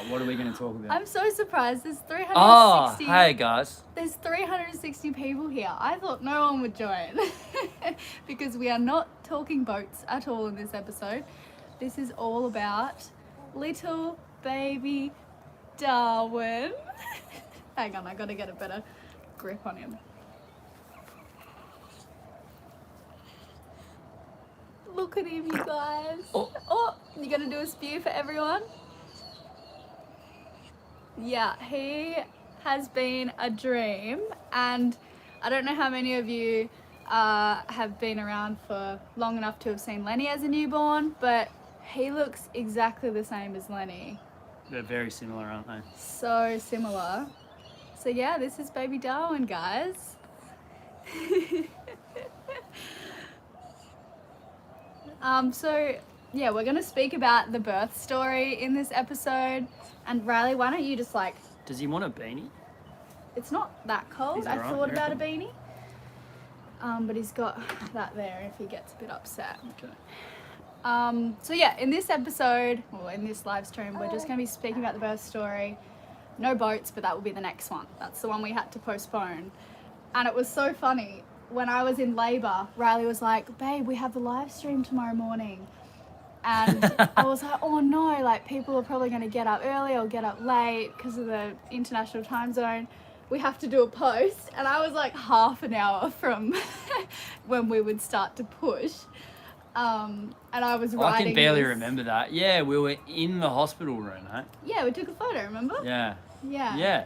What are we going to talk about? I'm so surprised. There's 360. Oh, hey guys. There's 360 people here. I thought no one would join because we are not talking boats at all in this episode. This is all about little baby Darwin. Hang on, I gotta get a better grip on him. Look at him, you guys. Oh, you gonna do a spew for everyone? Yeah, he has been a dream, and I don't know how many of you have been around for long enough to have seen Lenny as a newborn, but he looks exactly the same as Lenny. They're very similar, aren't they? So similar. So yeah, this is baby Darwin, guys. So yeah, we're gonna speak about the birth story in this episode. And Riley, why don't you just like... Does he want a beanie? It's not that cold. I thought about a beanie. But he's got that there if he gets a bit upset. Okay. So yeah, in this episode, or in this live stream, we're just going to be speaking about the birth story. No boats, but that will be the next one. That's the one we had to postpone. And it was so funny. When I was in labour, Riley was like, babe, we have the live stream tomorrow morning. And I was like, oh no, like people are probably going to get up early or get up late because of the international time zone. We have to do a post. And I was like half an hour from when we would start to push. And I was writing. I can barely remember that. Yeah, we were in the hospital room, eh? Yeah, we took a photo, remember? Yeah. Yeah.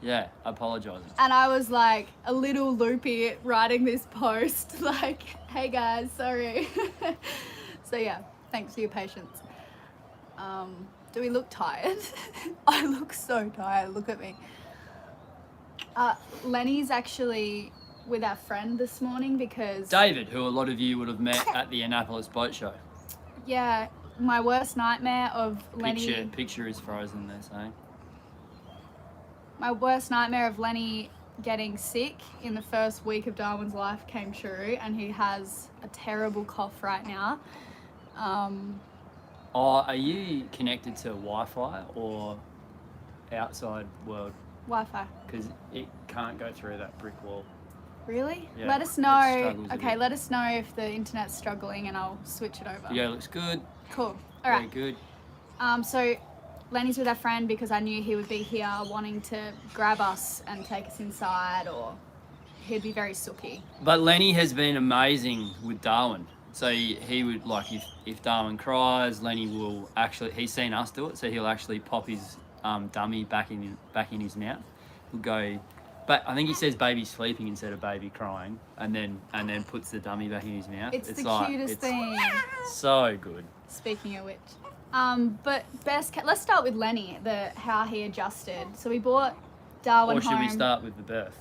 Yeah, apologising. And I was like a little loopy writing this post, like, hey guys, sorry. So yeah, thanks for your patience. Do we look tired? I look so tired, look at me. Lenny's actually with our friend this morning because... David, who a lot of you would have met at the Annapolis Boat Show. Yeah, my worst nightmare of Lenny... Picture is frozen, they're saying. My worst nightmare of Lenny getting sick in the first week of Darwin's life came true, and he has a terrible cough right now. Are you connected to Wi-Fi or outside world? Wi-Fi. Because it can't go through that brick wall. Really? Yeah, let us know. Okay, let us know if the internet's struggling and I'll switch it over. Yeah, looks good. Cool. All right. Very good. So Lenny's with our friend because I knew he would be here wanting to grab us and take us inside, or he'd be very sooky. But Lenny has been amazing with Darwin. So he would, like, if Darwin cries, Lenny will actually, he's seen us do it, so he'll actually pop his dummy back in his mouth. He'll go, but I think he says baby sleeping instead of baby crying, and then puts the dummy back in his mouth. It's the cutest thing. So good. Speaking of which. But let's start with Lenny, how he adjusted. So we brought Darwin home. Or should we start with the birth?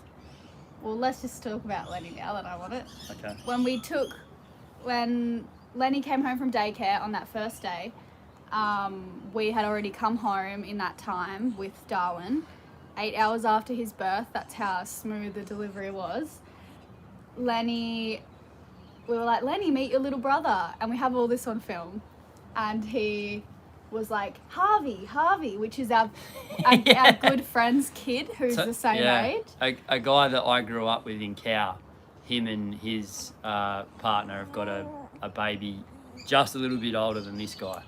Well, let's just talk about Lenny now that I want it. Okay. When Lenny came home from daycare on that first day, we had already come home in that time with Darwin. 8 hours after his birth, that's how smooth the delivery was. We were like, Lenny, meet your little brother. And we have all this on film. And he was like, Harvey, which is our good friend's kid who's the same age. A guy that I grew up with in Cow, him and his partner have got a baby just a little bit older than this guy,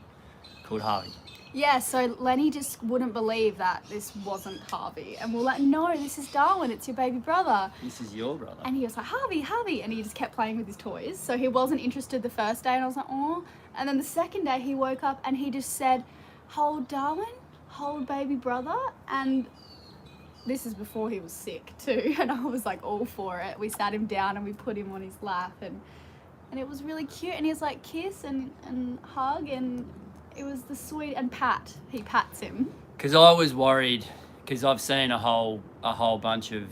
called Harvey. Yeah, so Lenny just wouldn't believe that this wasn't Harvey. And we're like, no, this is Darwin, it's your baby brother. This is your brother. And he was like, Harvey, and he just kept playing with his toys. So he wasn't interested the first day, and I was like, oh. And then the second day he woke up and he just said, hold Darwin, hold baby brother. And this is before he was sick too. And I was like all for it. We sat him down and we put him on his lap, and it was really cute. And he was like kiss and hug, and it was the sweet, and he pats him. Because I was worried, because I've seen a whole bunch of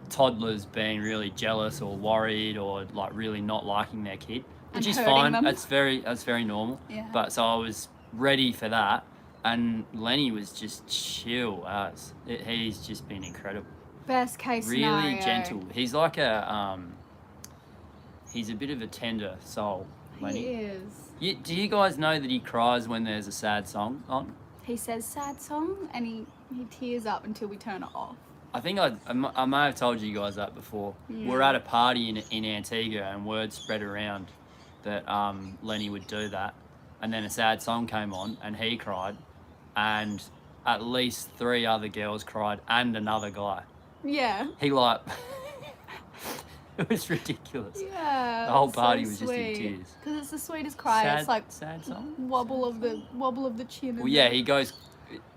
toddlers being really jealous or worried or like really not liking their kid, which is fine. Them. That's very normal. Yeah. But so I was ready for that, and Lenny was just chill as. He's just been incredible. Best case really scenario. Really gentle. He's like he's a bit of a tender soul, Lenny. He is. Do you guys know that he cries when there's a sad song on? he says sad song and he tears up until we turn it off. I think I may have told you guys that before. Yeah. We're at a party in Antigua, and word spread around that Lenny would do that. And then a sad song came on, and he cried, and at least 3 other girls cried, and another guy. Yeah. He like, it was ridiculous. Yeah. The whole party so was just in tears. Because it's the sweetest cry. Sad, It's like sad song. wobble of the chin. Well, yeah,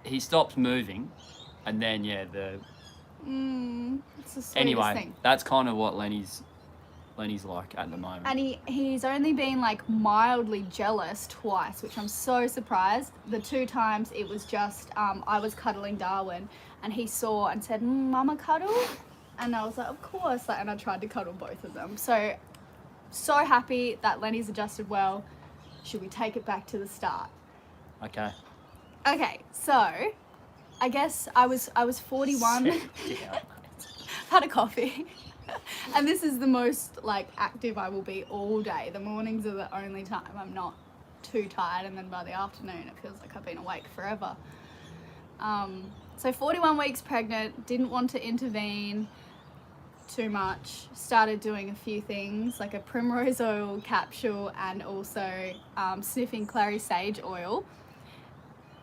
he stops moving, and then It's the sweetest anyway, thing. that's kind of what Lenny's like at the moment. And he's only been like mildly jealous twice, which I'm so surprised. The 2 times it was just I was cuddling Darwin, and he saw and said, "Mama, cuddle," and I was like, "Of course!" Like, and I tried to cuddle both of them. So happy that Lenny's adjusted well. Should we take it back to the start? Okay. Okay, so I guess I was 41. Yeah. Had a coffee. And this is the most like active I will be all day. The mornings are the only time I'm not too tired, and then by the afternoon it feels like I've been awake forever. So 41 weeks pregnant, didn't want to intervene too much, started doing a few things like a primrose oil capsule and also sniffing clary sage oil,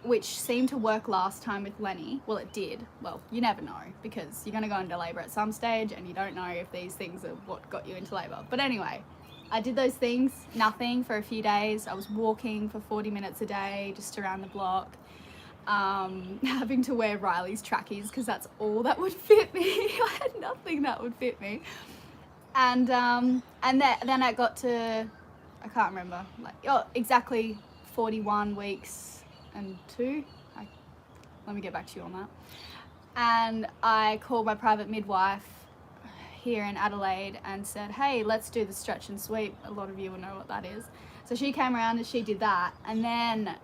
which seemed to work last time with Lenny. Well, it did. Well, you never know, because you're going to go into labour at some stage and you don't know if these things are what got you into labour. But anyway, I did those things, nothing for a few days. I was walking for 40 minutes a day, just around the block, having to wear Riley's trackies because that's all that would fit me. I had nothing that would fit me. And then I got to, I can't remember, exactly 41 weeks and 2. Let me get back to you on that. And I called my private midwife here in Adelaide and said, hey, let's do the stretch and sweep. A lot of you will know what that is. So she came around and she did that, and then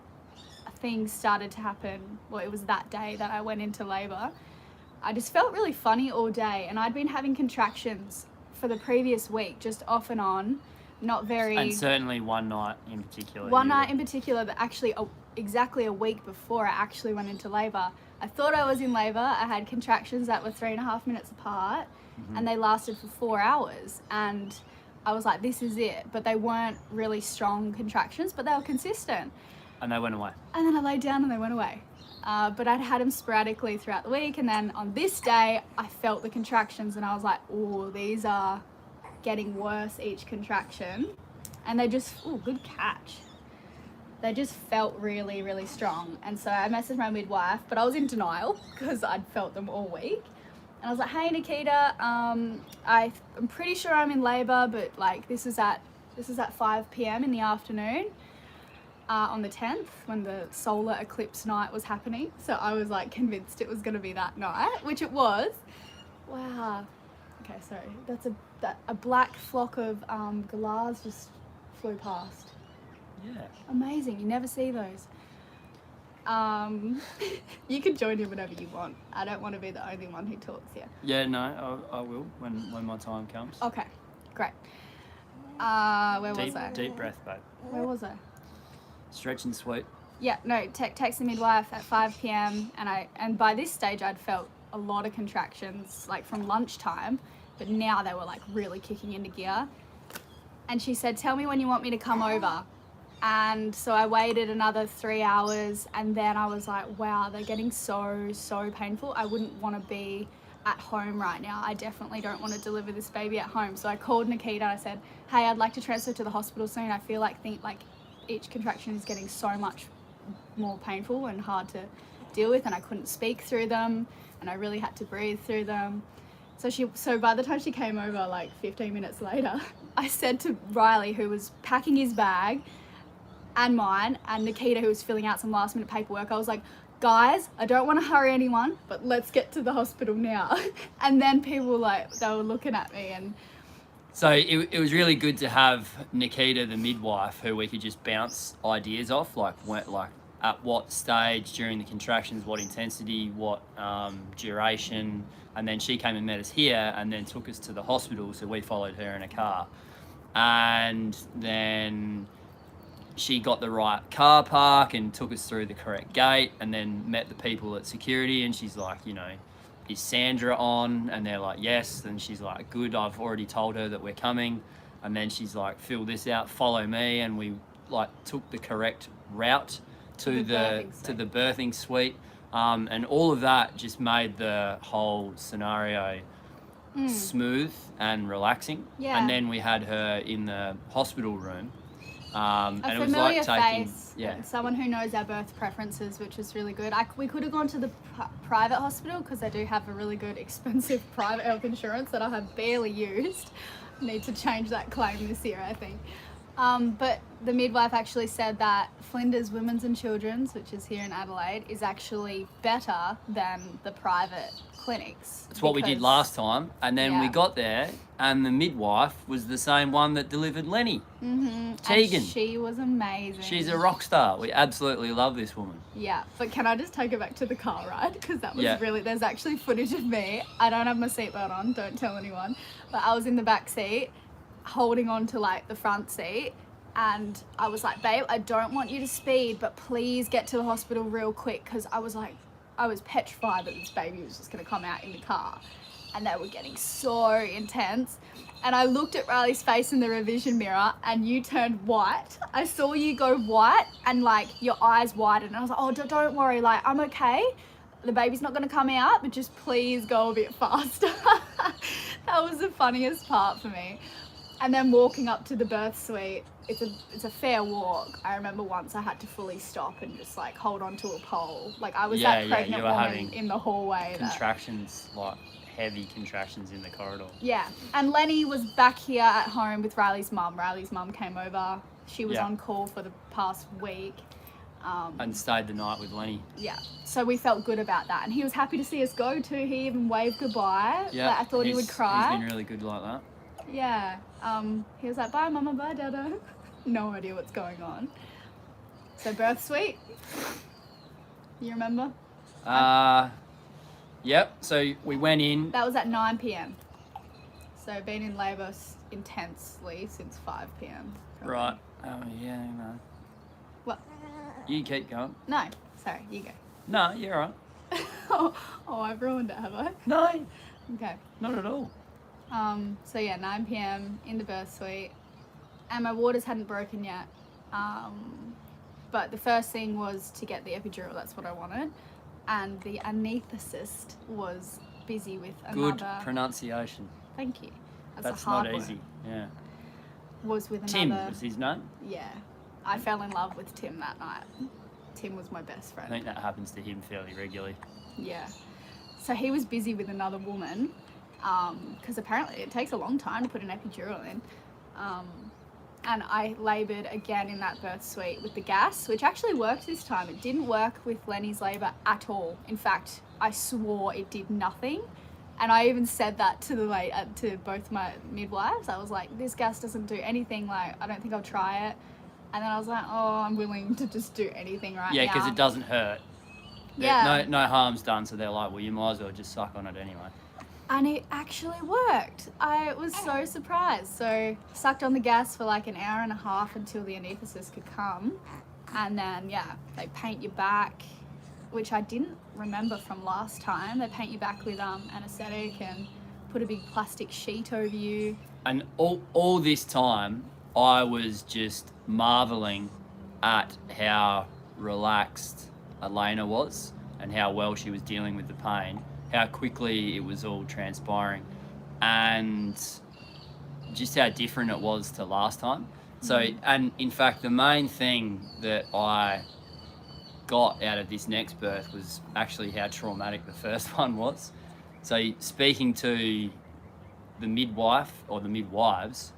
things started to happen. Well, it was that day that I went into labour. I just felt really funny all day, and I'd been having contractions for the previous week, just off and on, not very... And certainly one night in particular. One night in particular, that actually exactly a week before I actually went into labour. I thought I was in labour. I had contractions that were 3.5 minutes apart, and they lasted for 4 hours. And I was like, this is it. But they weren't really strong contractions, but they were consistent. And they went away. And then I laid down and they went away. But I'd had them sporadically throughout the week. And then on this day, I felt the contractions and I was like, oh, these are getting worse each contraction. And they just, good catch. They just felt really, really strong. And so I messaged my midwife, but I was in denial because I'd felt them all week. And I was like, hey, Nikita, I'm pretty sure I'm in labour, but like this is at 5 p.m. in the afternoon on the 10th when the solar eclipse night was happening. So I was like convinced it was going to be that night, which it was. Wow. Okay, sorry. That's a black flock of galahs just flew past. Yeah. Amazing. You never see those. You can join in whenever you want. I don't want to be the only one who talks here. Yeah, no, I will when my time comes. Okay, great. Where was I? Deep breath, babe. Where was I? Stretch and sweep. Yeah, no, text the midwife at 5 p.m. and by this stage I'd felt a lot of contractions like from lunchtime, but now they were like really kicking into gear. And she said, tell me when you want me to come over. And so I waited another 3 hours, and then I was like, wow, they're getting so painful. I wouldn't want to be at home right now. I definitely don't want to deliver this baby at home. So I called Nikita. I said, hey, I'd like to transfer to the hospital soon. I feel like each contraction is getting so much more painful and hard to deal with, and I couldn't speak through them, and I really had to breathe through them. So by the time she came over, like 15 minutes later, I said to Riley, who was packing his bag, and mine, and Nikita, who was filling out some last minute paperwork, I was like, guys, I don't want to hurry anyone, but let's get to the hospital now. And then people they were looking at me, and so it was really good to have Nikita, the midwife, who we could just bounce ideas off, like at what stage during the contractions, what intensity, what duration, and then she came and met us here and then took us to the hospital, so we followed her in a car. And then she got the right car park and took us through the correct gate, and then met the people at security, and she's like, you know, is Sandra on? And they're like, yes. And she's like, good, I've already told her that we're coming. And then she's like, fill this out, follow me. And we like took the correct route to the birthing suite. And all of that just made the whole scenario smooth and relaxing. Yeah. And then we had her in the hospital room. And it was like taking someone who knows our birth preferences, which is really good. We could have gone to the private hospital because they do have a really good expensive private health insurance that I have barely used. Need to change that claim this year, I think. But the midwife actually said that Flinders Women's and Children's, which is here in Adelaide, is actually better than the private clinics. That's what we did last time. And then we got there and the midwife was the same one that delivered Lenny. Mm-hmm. Tegan. And she was amazing. She's a rock star. We absolutely love this woman. Yeah, but can I just take her back to the car ride? Because that was really, there's actually footage of me. I don't have my seatbelt on, don't tell anyone. But I was in the back seat, holding on to like the front seat. And I was like, babe, I don't want you to speed, but please get to the hospital real quick. Because I was petrified that this baby was just going to come out in the car. And they were getting so intense. And I looked at Riley's face in the revision mirror and you turned white. I saw you go white and like your eyes widened. And I was like, oh, don't worry, like I'm okay. The baby's not going to come out, but just please go a bit faster. That was the funniest part for me. And then walking up to the birth suite, it's a fair walk. I remember once I had to fully stop and just like hold on to a pole. Like I was that pregnant woman in the hallway. Contractions, like heavy contractions in the corridor. Yeah, and Lenny was back here at home with Riley's mum. Riley's mum came over. She was on call for the past week. And stayed the night with Lenny. Yeah, so we felt good about that. And he was happy to see us go too. He even waved goodbye. Yeah, like, I thought he would cry. He's been really good like that. Yeah, he was like, bye mama, bye dada. No idea what's going on. So birth suite, you remember? Yep, so we went in. That was at 9 p.m. So been in labour intensely since 5 p.m. probably. Right, oh yeah, no. What? You keep going. No, sorry, you go. No, you're right. Oh, I've ruined it, have I? No. Okay. Not at all. So yeah, 9 p.m. in the birth suite, and my waters hadn't broken yet. But the first thing was to get the epidural. That's what I wanted, and the anaesthetist was busy with another. Good pronunciation. Thank you. That's a hard not easy. word. Yeah. Was with Tim another. was his name. Yeah, I fell in love with Tim that night. Tim was my best friend. I think that happens to him fairly regularly. Yeah. So he was busy with another woman. Because apparently it takes a long time to put an epidural in. And I laboured again in that birth suite with the gas, which actually worked this time. It didn't work with Lenny's labour at all. In fact, I swore it did nothing. And I even said that to both my midwives. I was like, this gas doesn't do anything. Like, I don't think I'll try it. And then I was like, oh, I'm willing to just do anything right now. Yeah, because it doesn't hurt. Yeah. No harm's done, so they're like, well, you might as well just suck on it anyway. And it actually worked. I was so surprised. So sucked on the gas for like an hour and a half until the anaesthetist could come. And then, they paint your back, which I didn't remember from last time. They paint your back with anaesthetic and put a big plastic sheet over you. And all this time, I was just marvelling at how relaxed Elena was and how well she was dealing with the pain. How quickly it was all transpiring and just how different it was to last time. So, and in fact, the main thing that I got out of this next birth was actually how traumatic the first one was. So speaking to the midwife or the midwives,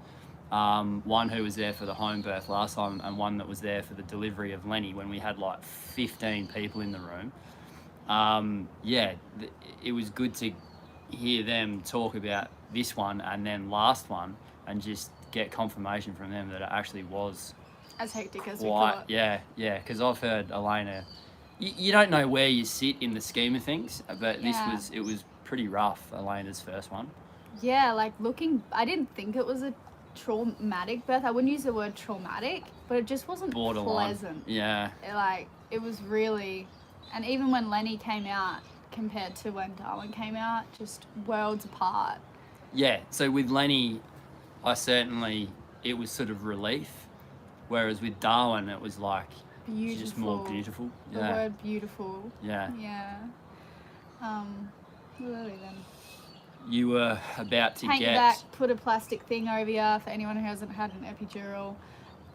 one who was there for the home birth last time and one that was there for the delivery of Lenny when we had like 15 people in the room. It was good to hear them talk about this one and then last one and just get confirmation from them that it actually was as hectic as we thought. Yeah, because I've heard Elena, you don't know where you sit in the scheme of things, but it was pretty rough, Elena's first one. Yeah, like I didn't think it was a traumatic birth. I wouldn't use the word traumatic, but it just wasn't Borderline. pleasant. Yeah. It was really, and even when Lenny came out compared to when Darwin came out, just worlds apart. Yeah. So with Lenny, it was sort of relief, whereas with Darwin, it was like Beautiful. just more beautiful. The word beautiful. Yeah. Yeah. Really then. You were about to Paint get. your back, put a plastic thing over you for anyone who hasn't had an epidural.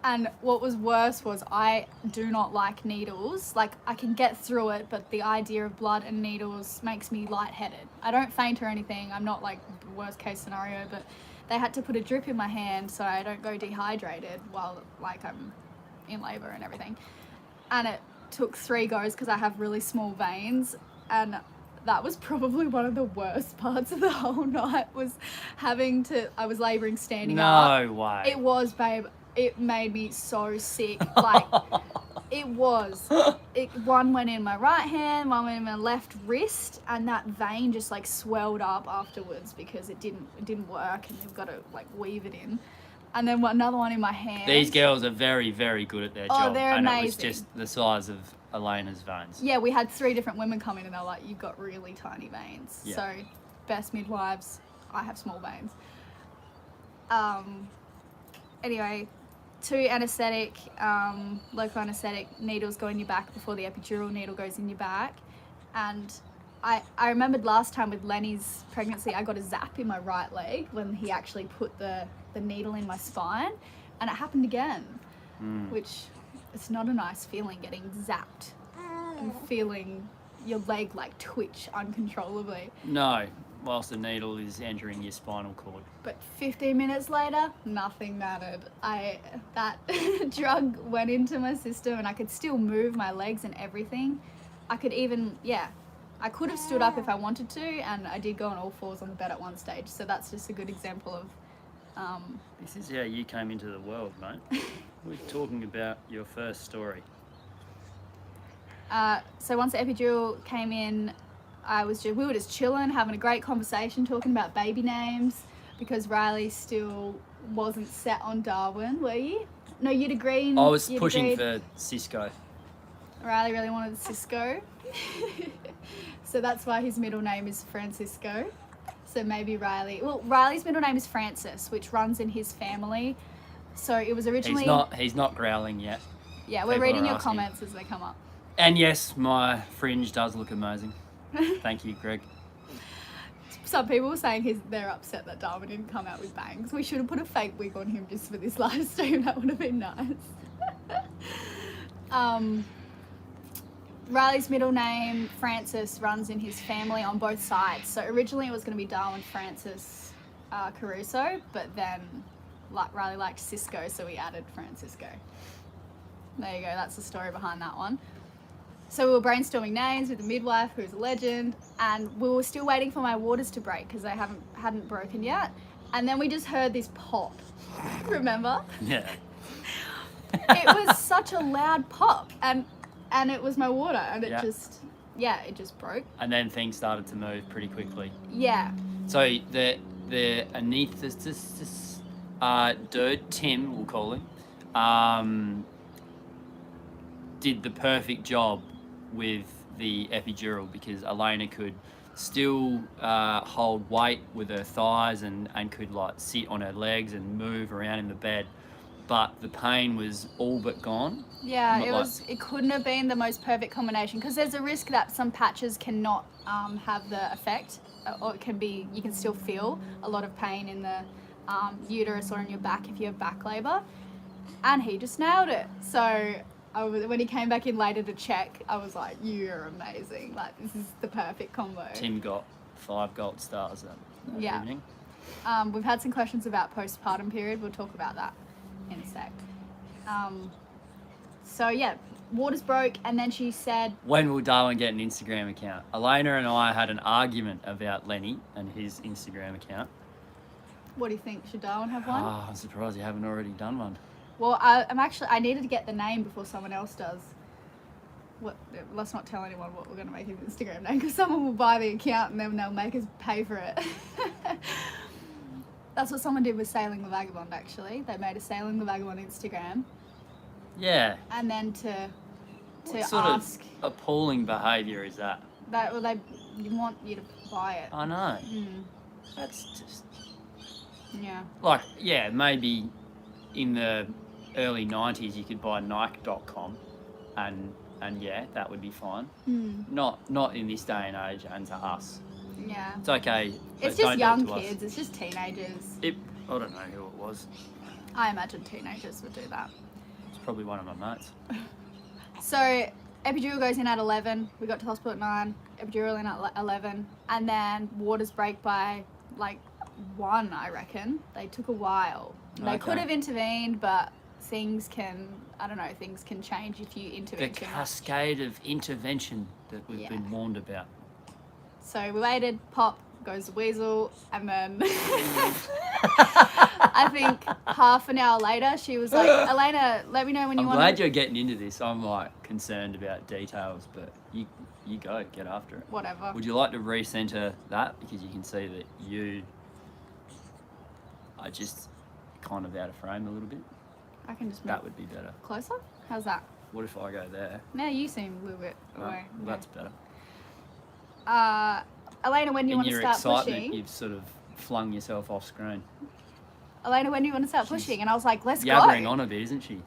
And what was worse was I do not like needles. Like, I can get through it, but the idea of blood and needles makes me lightheaded. I don't faint or anything. I'm not like the worst case scenario, but they had to put a drip in my hand so I don't go dehydrated while like I'm in labor and everything. And it took 3 goes because I have really small veins, and that was probably one of the worst parts of the whole night was I was laboring standing up. No way. It was, babe. It made me so sick. Like, it was. One went in my right hand, one went in my left wrist, and that vein just like swelled up afterwards because it didn't work, and you've got to like weave it in. And then another one in my hand. These girls are very, very good at their job. They're and amazing. it was just the size of Elena's veins. Yeah, we had 3 different women come in, and they're like, "You've got really tiny veins." Yeah. So, best midwives. I have small veins. Anyway, 2 anesthetic, local anesthetic needles go in your back before the epidural needle goes in your back. And I remembered last time with Lenny's pregnancy, I got a zap in my right leg when he actually put the needle in my spine, and it happened again, which it's not a nice feeling, getting zapped and feeling your leg like twitch uncontrollably. No, whilst the needle is entering your spinal cord. But 15 minutes later, nothing mattered. That drug went into my system, and I could still move my legs and everything. I could have stood up if I wanted to, and I did go on all 4s on the bed at one stage. So that's just a good example of. This is how you came into the world, mate. We're talking about your first story. So once the epidural came in, we were just chilling, having a great conversation, talking about baby names, because Riley still wasn't set on Darwin, were you? No, you'd agreed. I was pushing for Cisco. Riley really wanted Cisco. So that's why his middle name is Francisco. So maybe Riley's middle name is Francis, which runs in his family. So it was originally... He's not growling yet. Yeah, we're reading your comments as they come up. And yes, my fringe does look amazing. Thank you, Greg. Some people were saying they're upset that Darwin didn't come out with bangs. We should have put a fake wig on him just for this live stream. That would have been nice. Riley's middle name, Francis, runs in his family on both sides. So originally it was going to be Darwin Francis Caruso, but then Riley liked Cisco, so we added Francisco. There you go, that's the story behind that one. So we were brainstorming names with the midwife, who's a legend, and we were still waiting for my waters to break because they hadn't broken yet. And then we just heard this pop. Remember? Yeah. It was such a loud pop, and it was my water, and it just broke. And then things started to move pretty quickly. Yeah. So the anesthetist dude, Tim, we'll call him, did the perfect job with the epidural because Elena could still hold weight with her thighs and could like sit on her legs and move around in the bed, but the pain was all but gone. Yeah, it couldn't have been the most perfect combination because there's a risk that some patches cannot have the effect, or you can still feel a lot of pain in the uterus or in your back if you have back labor, and he just nailed it. So when he came back in later to check, I was like, "You're amazing! Like, this is the perfect combo." Tim got 5 gold stars that evening. We've had some questions about postpartum period. We'll talk about that in a sec. So yeah, waters broke, and then she said, "When will Darwin get an Instagram account?" Elena and I had an argument about Lenny and his Instagram account. "What do you think? Should Darwin have one?" Oh, I'm surprised you haven't already done one. Well, I needed to get the name before someone else does. Let's not tell anyone what we're going to make his Instagram name, because someone will buy the account and then they'll make us pay for it. That's what someone did with Sailing the Vagabond, actually. They made a Sailing the Vagabond Instagram, Yeah. and then to What sort ask of appalling behaviour is that? that, well, they want you to buy it. I know. Mm, That's just yeah. like, yeah, maybe in the early 90s you could buy Nike.com and yeah, that would be fine. Mm, Not in this day and age and to us. yeah. It's okay. But It's just don't do it young to us. kids. It's just teenagers. I don't know who it was. I imagine teenagers would do that. It's probably one of my mates. So epidural goes in at 11. We got to hospital at 9. Epidural in at 11, and then waters break by like 1, I reckon. They took a while. They Okay. could have intervened, but things can change if you The intervene too much. cascade of intervention that we've Yeah. been warned about. So we waited. Pop goes the weasel, and then I think half an hour later, she was like, "Elena, let me know when you I'm want." glad you're getting into this. I'm like concerned about details, but you go, get after it. Whatever. Would you like to recenter that, because you can see that you are just kind of out of frame a little bit? I can just move That would be better. closer. How's that? What if I go there? Now you seem a little bit Oh, away. well, that's better. Elena, when do you In want to your start excitement, pushing? you've sort of flung yourself off screen. Elena, when do you want to start She's pushing? And I was like, let's Yabbering go. on a bit, isn't she?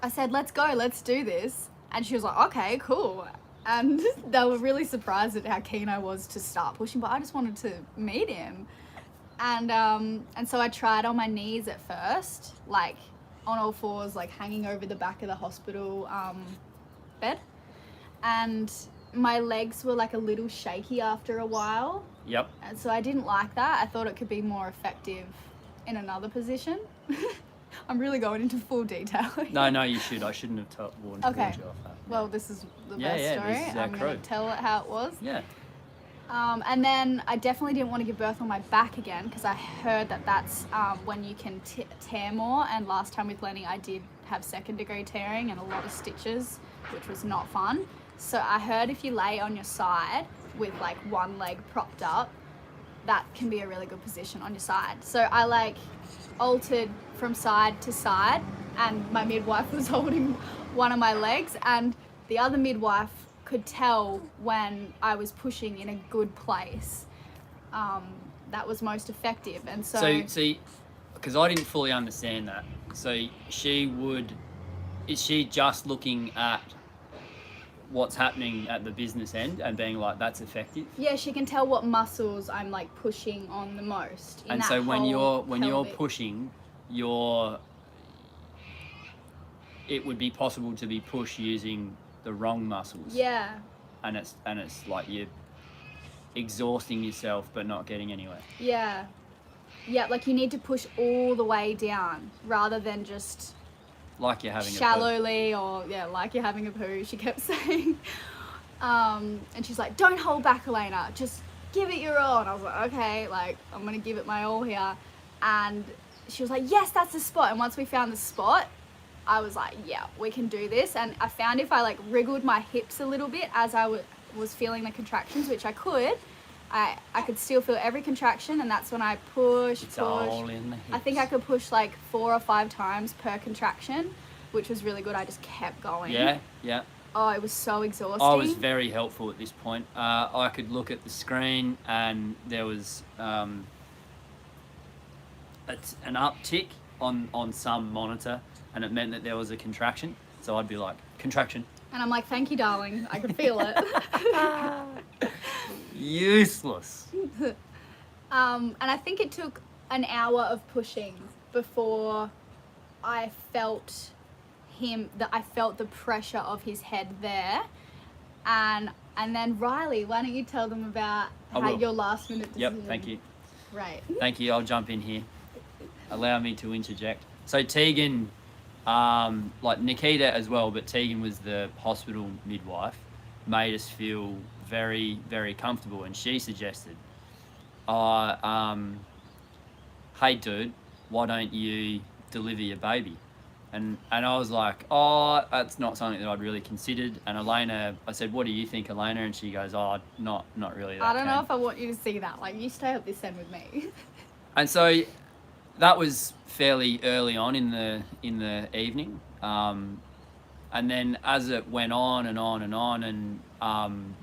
I said, let's go, let's do this. And she was like, okay, cool. And they were really surprised at how keen I was to start pushing, but I just wanted to meet him. And so I tried on my knees at first, like on all fours, like hanging over the back of the hospital bed. And my legs were like a little shaky after a while. Yep. And so I didn't like that. I thought it could be more effective in another position. I'm really going into full detail. No, you should. I shouldn't have warned Okay. you off that. Well, this is the Yeah, best yeah, story. this is our I'm going crew. to tell it how it was. Yeah. And then I definitely didn't want to give birth on my back again, because I heard that that's when you can tear more. And last time with Lenny, I did have 2nd degree tearing and a lot of stitches, which was not fun. So I heard if you lay on your side with like one leg propped up, that can be a really good position on your side. So I like altered from side to side, and my midwife was holding one of my legs, and the other midwife could tell when I was pushing in a good place. That was most effective. And so See, because I didn't fully understand that. So is she just looking at what's happening at the business end and being like, that's effective? yeah, she can tell what muscles I'm like pushing on the most. And so when you're pelvic. pushing, it would be possible to be pushed using the wrong muscles. Yeah, And it's like you're exhausting yourself but not getting anywhere. yeah. Yeah, like you need to push all the way down rather than just Like you're having shallowly, or yeah, like you're having a poo, she kept saying. And she's like, don't hold back, Elena, just give it your all. And I was like, okay, like I'm gonna give it my all here. And she was like, yes, that's the spot. And once we found the spot, I was like, yeah, we can do this. And I found if I like wriggled my hips a little bit as I was feeling the contractions, which I could, I could still feel every contraction, and that's when I pushed. It's all in the hips. I think I could push like 4 or 5 times per contraction, which was really good. I just kept going. Yeah. Oh, it was so exhausting. I was very helpful at this point. I could look at the screen and there was an uptick on some monitor, and it meant that there was a contraction. So I'd be like, contraction. And I'm like, thank you, darling. I could feel it. Useless. And I think it took an hour of pushing before I felt the pressure of his head there. And then Riley, why don't you tell them about I how will. your last minute decision? Yep, thank you. Right. Thank you. I'll jump in here. Allow me to interject. So Tegan, like Nikita as well, but Tegan was the hospital midwife, made us feel very, very comfortable, and she suggested, hey dude, why don't you deliver your baby? And I was like, oh, that's not something that I'd really considered. And Elena, I said, what do you think, Elena? And she goes, oh, not really that I don't know keen. if I want you to see that. Like, you stay up this end with me. And so that was fairly early on in the evening. And then as it went on and on and on, and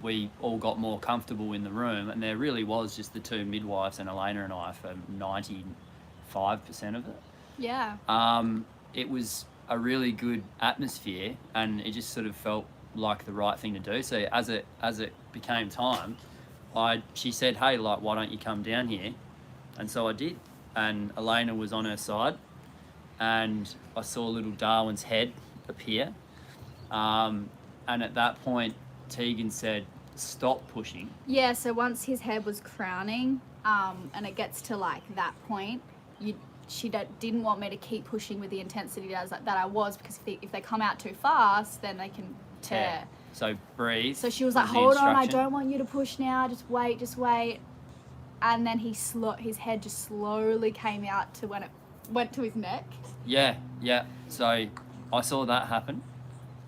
we all got more comfortable in the room, and there really was just the two midwives and Elena and I for 95% of it. Yeah. It was a really good atmosphere, and it just sort of felt like the right thing to do. So as it became time, she said, "Hey, like, why don't you come down here?" And so I did. And Elena was on her side, and I saw little Darwin's head appear. And at that point, Tegan said, "Stop pushing." Yeah, so once his head was crowning, and it gets to like that point, she didn't want me to keep pushing with the intensity that I was, because if they come out too fast, then they can tear. So breathe. So she was like, "Hold on, I don't want you to push now. Just wait." And then his head just slowly came out to when it went to his neck. Yeah. So I saw that happen,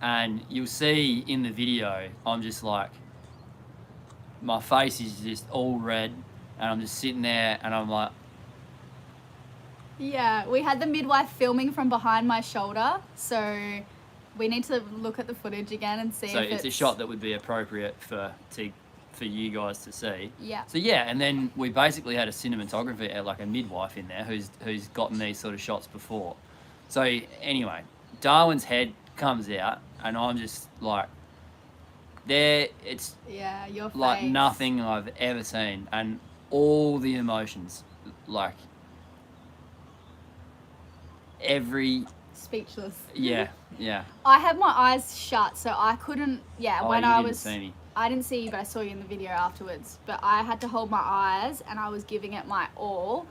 and you'll see in the video, I'm just like, my face is just all red, and I'm just sitting there, and I'm like. Yeah, we had the midwife filming from behind my shoulder, so we need to look at the footage again and see. So if it's a shot that would be appropriate for you guys to see. Yeah. So yeah, and then we basically had a cinematographer, like a midwife in there, who's gotten these sort of shots before. So anyway, Darwin's head comes out, and I'm just like, it's your face. like nothing I've ever seen, and all the emotions, like speechless. Yeah. I had my eyes shut, so I couldn't. Yeah, when I was. See me. I didn't see you, but I saw you in the video afterwards. But I had to hold my eyes, and I was giving it my all.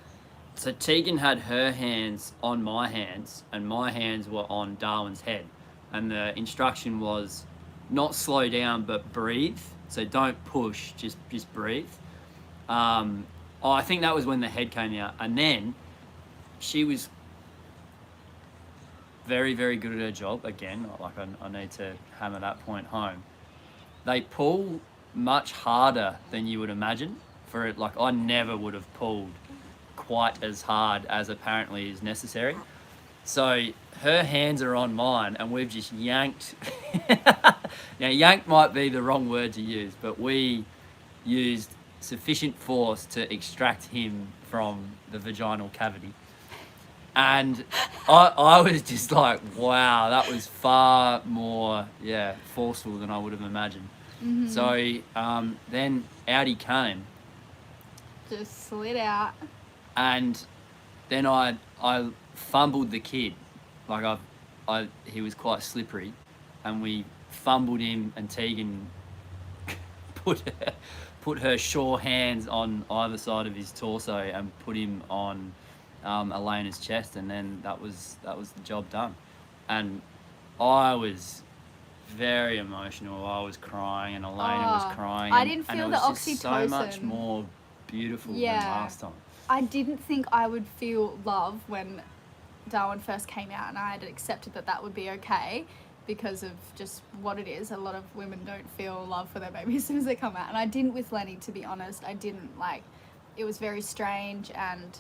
So Tegan had her hands on my hands, and my hands were on Darwin's head, and the instruction was not slow down but breathe. So don't push, just breathe. I think that was when the head came out, and then she was very, very good at her job. Again, like I need to hammer that point home. They pull much harder than you would imagine for it. Like, I never would have pulled quite as hard as apparently is necessary. So her hands are on mine, and we've just yanked. Now, yanked might be the wrong word to use, but we used sufficient force to extract him from the vaginal cavity. And I was just like, wow, that was far more, forceful than I would have imagined. Mm-hmm. So then out he came. Just slid out. And then I fumbled the kid. Like he was quite slippery, and we fumbled him, and Tegan put her sure hands on either side of his torso and put him on Elena's chest, and then that was the job done. And I was very emotional. I was crying, and Elena was crying. I didn't feel and the it was oxytocin. just so much more beautiful than last time. I didn't think I would feel love when Darwin first came out, and I had accepted that would be okay because of just what it is. A lot of women don't feel love for their baby as soon as they come out, and I didn't with Lenny, to be honest. I didn't. It was very strange, and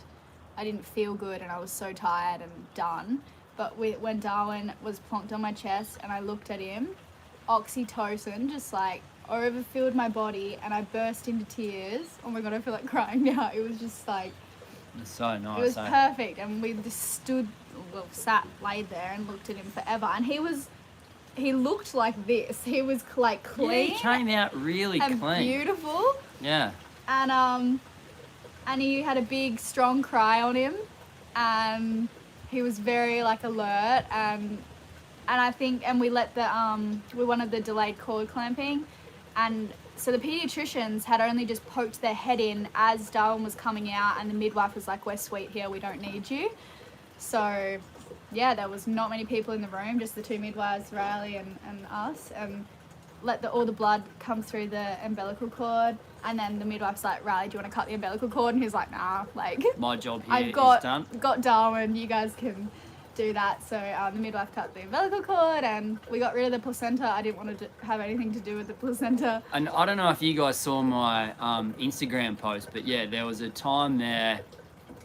I didn't feel good, and I was so tired and done. But when Darwin was plonked on my chest and I looked at him, oxytocin just overfilled my body, and I burst into tears. Oh my God, I feel like crying now. It was just it's so nice. It was perfect, and we just laid there and looked at him forever. And he looked like this. He was clean. Yeah, he came out really and clean. Beautiful. Yeah. And he had a big, strong cry on him, and he was very alert. And I think, and we wanted the delayed cord clamping, and so the pediatricians had only just poked their head in as Darwin was coming out, and the midwife was like, "We're sweet here, we don't need you." So yeah, there was not many people in the room, just the two midwives, Riley and us, and let all the blood come through the umbilical cord. And then the midwife's like, "Riley, do you want to cut the umbilical cord?" And he's like, "Nah, my job here I've got Darwin, you guys can do that." So the midwife cut the umbilical cord, and we got rid of the placenta. I didn't want to have anything to do with the placenta. And I don't know if you guys saw my Instagram post, but yeah, there was a time there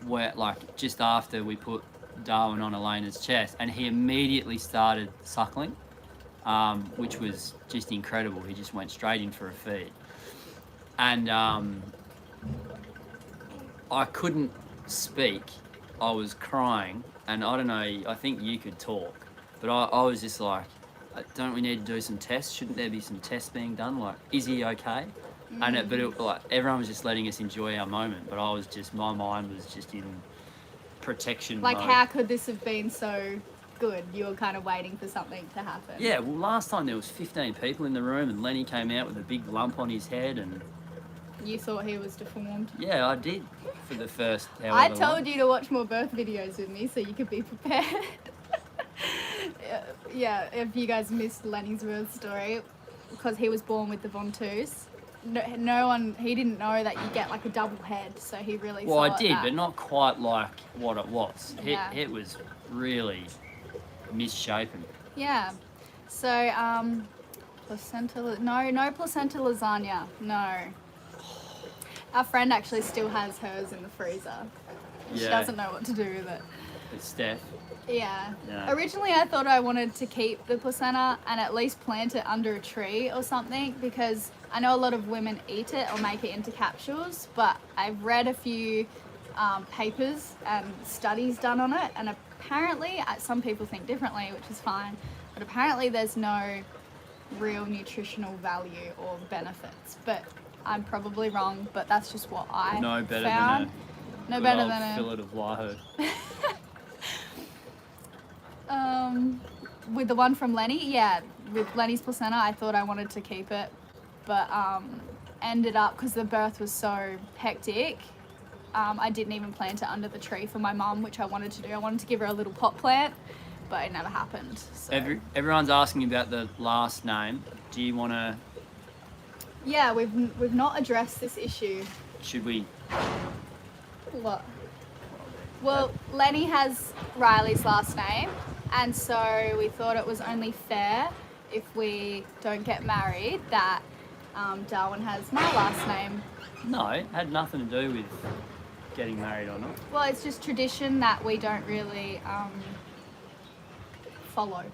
where just after we put Darwin on Elena's chest, and he immediately started suckling, which was just incredible. He just went straight in for a feed. And I couldn't speak. I was crying, and I don't know, I think you could talk, but I was just like, don't we need to do some tests? Shouldn't there be some tests being done? Like, is he okay? But like, everyone was just letting us enjoy our moment, but I was just, my mind was just in protection Like, mode. how could this have been so good? You were kind of waiting for something to happen. Yeah, well, last time there was 15 people in the room, and Lenny came out with a big lump on his head, and You thought he was deformed. yeah, I did for the first however I long. told you to watch more birth videos with me so you could be prepared. Yeah, if you guys missed Lenny's birth story, because he was born with the Ventouse, no one, he didn't know that you get like a double head, so he really Well, saw I did, that. but not quite like what it was. Yeah. It was really misshapen. Yeah. So, placenta, no placenta lasagna, no. Our friend actually still has hers in the freezer. She Yeah. doesn't know what to do with it. It's Steph. Yeah. Yeah. Originally, I thought I wanted to keep the placenta and at least plant it under a tree or something, because I know a lot of women eat it or make it into capsules, but I've read a few papers and studies done on it, and apparently, some people think differently, which is fine, but apparently there's no real nutritional value or benefits. But I'm probably wrong, but that's just what I No better found. than No good better old than a fillet of Wahoo. with the one from Lenny, yeah, with Lenny's placenta, I thought I wanted to keep it, but ended up, because the birth was so hectic, I didn't even plant it under the tree for my mum, which I wanted to do. I wanted to give her a little pot plant, but it never happened. So. Everyone's asking about the last name. Do you want to? Yeah, we've not addressed this issue. Should we? What? Well, Lenny has Riley's last name, and so we thought it was only fair, if we don't get married, that Darwin has my last name. No, it had nothing to do with getting married or not. Well, it's just tradition that we don't really follow.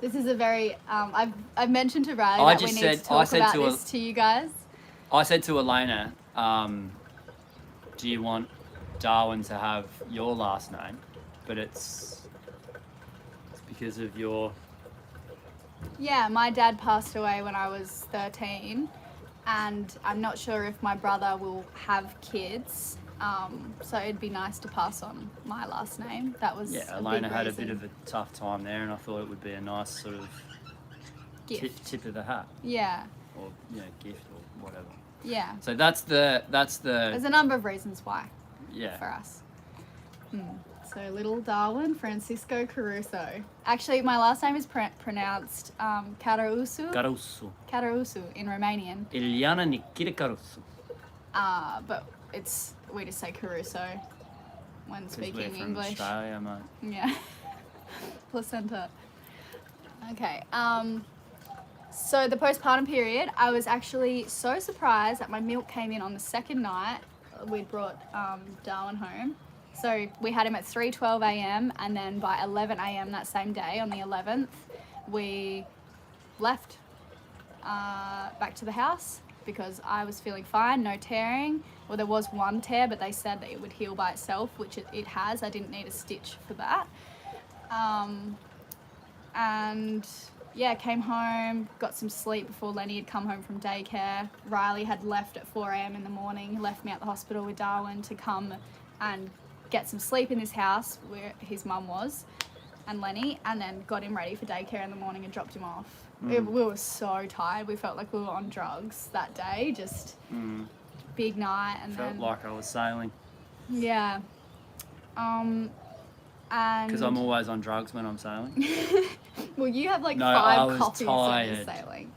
This is a very I've mentioned to Riley I that we just need said- to talk I said about to this to you guys. I said to Elena, do you want Darwin to have your last name? But it's because of your... Yeah, my dad passed away when I was 13, and I'm not sure if my brother will have kids. So it'd be nice to pass on my last name. That was Yeah, a Elena big had a reason. bit of a tough time there, and I thought it would be a nice sort of gift. tip of the hat, Yeah, or gift or whatever. yeah. So that's the There's a number of reasons why yeah. for us. So little Darwin Francisco Caruso. Actually, my last name is pronounced Caruso. Caruso. Caruso in Romanian. Iliana Nikita Caruso. But we just say Caruso when 'Cause speaking we're from English. Australia, mate. Yeah. Placenta. Okay. So the postpartum period, I was actually so surprised that my milk came in on the second night. We'd brought Darwin home. So we had him at 3:12 a.m. and then by 11 a.m. that same day, on the 11th, we left back to the house because I was feeling fine, no tearing. Well, there was one tear, but they said that it would heal by itself, which it has. I didn't need a stitch for that. And yeah, came home, got some sleep before Lenny had come home from daycare. Riley had left at 4 a.m. in the morning, left me at the hospital with Darwin to come and get some sleep in this house where his mum was and Lenny, and then got him ready for daycare in the morning and dropped him off. We were so tired. We felt like we were on drugs that day, just big night. And Felt then, like I was sailing. yeah. And Because I'm always on drugs when I'm sailing. well, you have like No, I 5 was coffees when you're tired. sailing.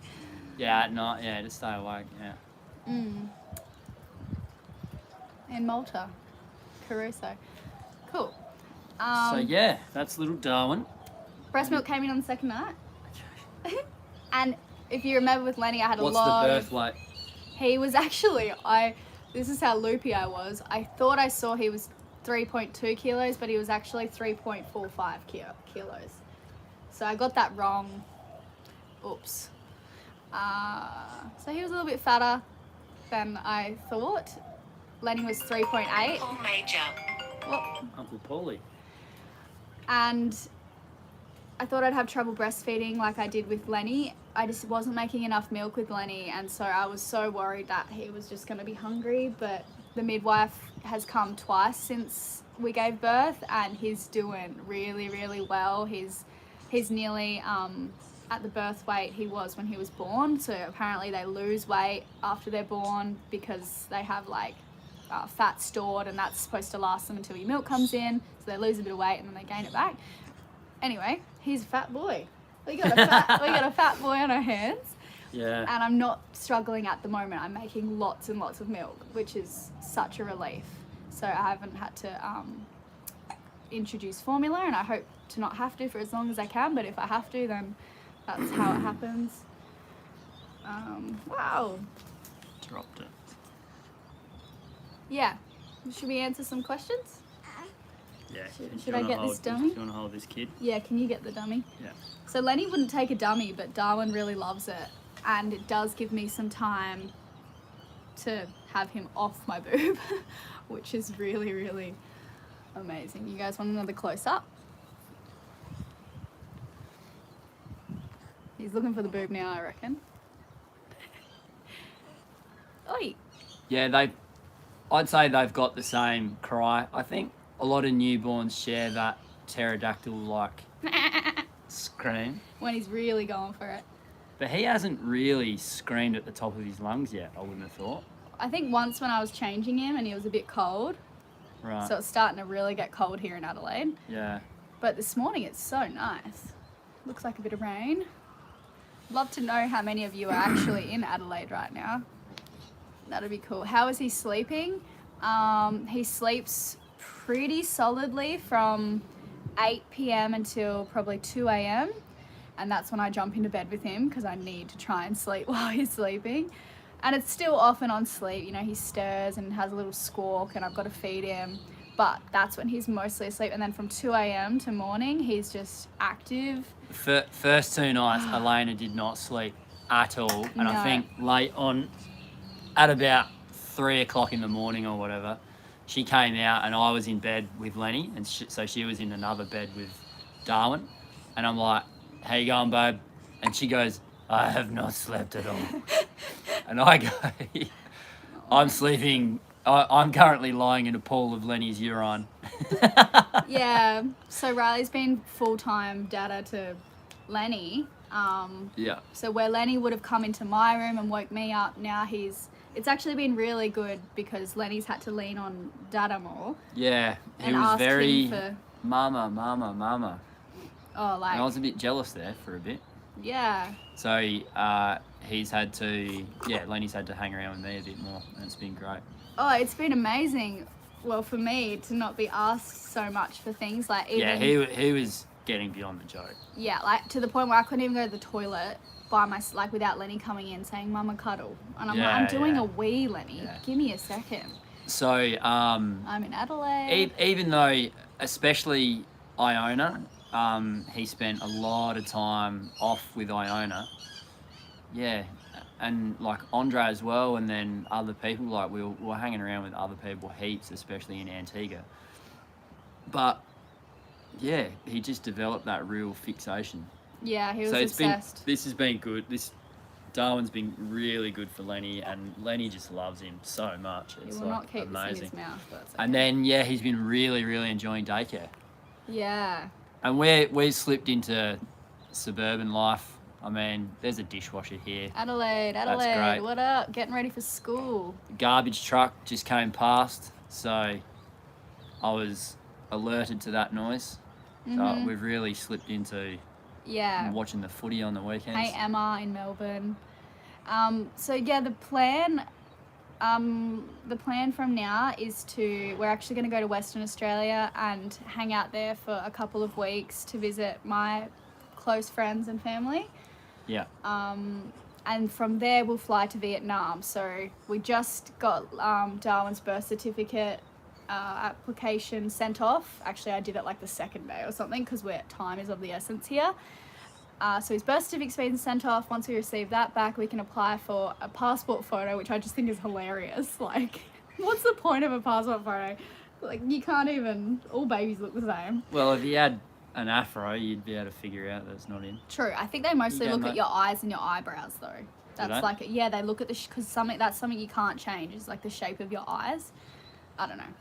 Yeah, at night, yeah, to stay awake, yeah. In Malta. Caruso. Cool. So yeah, that's little Darwin. Breast milk came in on the second night. And if you remember with Lenny, I had a What's lot the of... birth weight? He was actually, this is how loopy I was. I thought I saw he was 3.2 kilos, but he was actually 3.45 kilos. So I got that wrong. Oops. So he was a little bit fatter than I thought. Lenny was 3.8. Paul Major. Well, Uncle Paulie. and I thought I'd have trouble breastfeeding like I did with Lenny. I just wasn't making enough milk with Lenny, and so I was so worried that he was just going to be hungry. But the midwife has come twice since we gave birth, and he's doing really, really well. He's nearly at the birth weight he was when he was born. So apparently they lose weight after they're born because they have like fat stored, and that's supposed to last them until your milk comes in. So they lose a bit of weight and then they gain it back. Anyway, he's a fat boy. We got a fat boy on our hands. Yeah. And I'm not struggling at the moment. I'm making lots and lots of milk, which is such a relief. So I haven't had to introduce formula, and I hope to not have to for as long as I can. But if I have to, then that's how it happens. Wow. Dropped it. Yeah. Should we answer some questions? Yeah. Should I get this dummy? Do you want to hold this kid? Yeah, can you get the dummy? Yeah. So Lenny wouldn't take a dummy, but Darwin really loves it. And it does give me some time to have him off my boob, which is really, really amazing. You guys want another close-up? He's looking for the boob now, I reckon. Oi! Yeah, I'd say they've got the same cry. I think a lot of newborns share that pterodactyl-like scream. When he's really going for it. But he hasn't really screamed at the top of his lungs yet, I wouldn't have thought. I think once when I was changing him and he was a bit cold, Right. so it's starting to really get cold here in Adelaide. Yeah. But this morning it's so nice. Looks like a bit of rain. Love to know how many of you are actually in Adelaide right now. That'd be cool. How is he sleeping? He sleeps pretty solidly from 8 p.m. until probably 2 a.m. And that's when I jump into bed with him because I need to try and sleep while he's sleeping. And it's still off and on sleep. You know, he stirs and has a little squawk and I've got to feed him. But that's when he's mostly asleep. And then from 2 a.m. to morning, he's just active. First 2 nights, Elena did not sleep at all. And I No. think late on, at about 3 o'clock in the morning or whatever, she came out and I was in bed with Lenny. And so she was in another bed with Darwin. And I'm like, how you going, babe? And she goes, I have not slept at all. And I go, I'm sleeping. I'm currently lying in a pool of Lenny's urine. Yeah. So Riley's been full-time dada to Lenny. Yeah. So where Lenny would have come into my room and woke me up, now it's actually been really good because Lenny's had to lean on Dada more. Yeah. He And was ask very him for, mama, mama, mama. oh, like, And I was a bit jealous there for a bit. yeah. So he's had to, Lenny's had to hang around with me a bit more, and it's been great. Oh, it's been amazing. Well, for me to not be asked so much for things like even, Yeah, he was getting beyond the joke. yeah, like to the point where I couldn't even go to the toilet by like without Lenny coming in saying "Mama cuddle," and I'm like, Yeah, I'm doing yeah. a wee, Lenny. Yeah. Give me a second. So I'm in Adelaide. even though, especially Iona, he spent a lot of time off with Iona. Yeah, and like Andre as well, and then other people, like we were hanging around with other people heaps, especially in Antigua. But yeah, he just developed that real fixation. Yeah, he was So obsessed. this has been good. Darwin's been really good for Lenny, and Lenny just loves him so much. He It's will like not keep this in amazing. his mouth. But it's And okay. then he's been really, really enjoying daycare. Yeah. And we've slipped into suburban life. I mean, there's a dishwasher here. Adelaide, great. what up? Getting ready for school. The garbage truck just came past, so I was alerted to that noise. So we've really slipped into Yeah. watching the footy on the weekends. Hey Emma in Melbourne. So yeah, the plan from now is we're actually going to go to Western Australia and hang out there for a couple of weeks to visit my close friends and family. Yeah. And from there we'll fly to Vietnam. So we just got Darwin's birth certificate application sent off. Actually, I did it like the second day or something because time is of the essence here. So his birth certificate's been sent off. Once we receive that back, we can apply for a passport photo, which I just think is hilarious. Like, what's the point of a passport photo? Like, you can't even... All babies look the same. Well, if you had an afro, you'd be able to figure out that it's not in. True. I think they mostly look at your eyes and your eyebrows, though. That's like... Yeah, they look at the... Because that's something you can't change. Is like the shape of your eyes. I don't know.